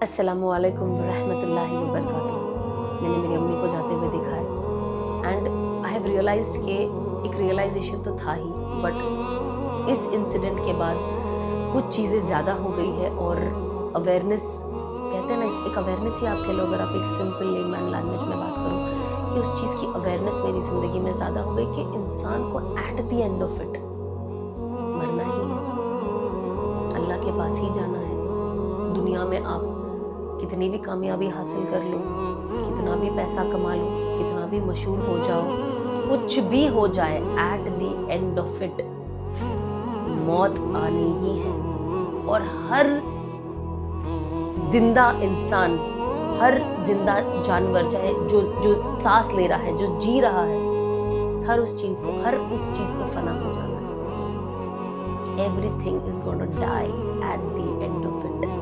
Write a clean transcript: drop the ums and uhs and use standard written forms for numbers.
अस्सलामु अलैकुम रहमतुल्लाहि व बरकातुहू। मैंने मेरी अम्मी को जाते हुए देखा है एंड आई हैव रियलाइज्ड कि एक रियलाइजेशन तो था ही, बट इस इंसिडेंट के बाद कुछ चीज़ें ज़्यादा हो गई है और अवेयरनेस, कहते हैं ना, एक अवेयरनेस ही आप कह लो, अगर आप एक सिंपल लेमैन लैंग्वेज में बात करूँ, कि उस चीज़ की अवेयरनेस मेरी ज़िंदगी में ज़्यादा हो गई कि इंसान को eight the end of it मरना ही है, अल्लाह के पास ही जाना है। दुनिया में आप कितनी भी कामयाबी हासिल कर लो, कितना भी पैसा कमा लो, कितना भी मशहूर हो जाओ, कुछ भी हो जाए, eight the end of it मौत आनी ही है। और हर जिंदा इंसान, हर जिंदा जानवर, चाहे जो जो सांस ले रहा है, जो जी रहा है, हर उस चीज को फना हो जाना है। Everything is gonna die at the end of it.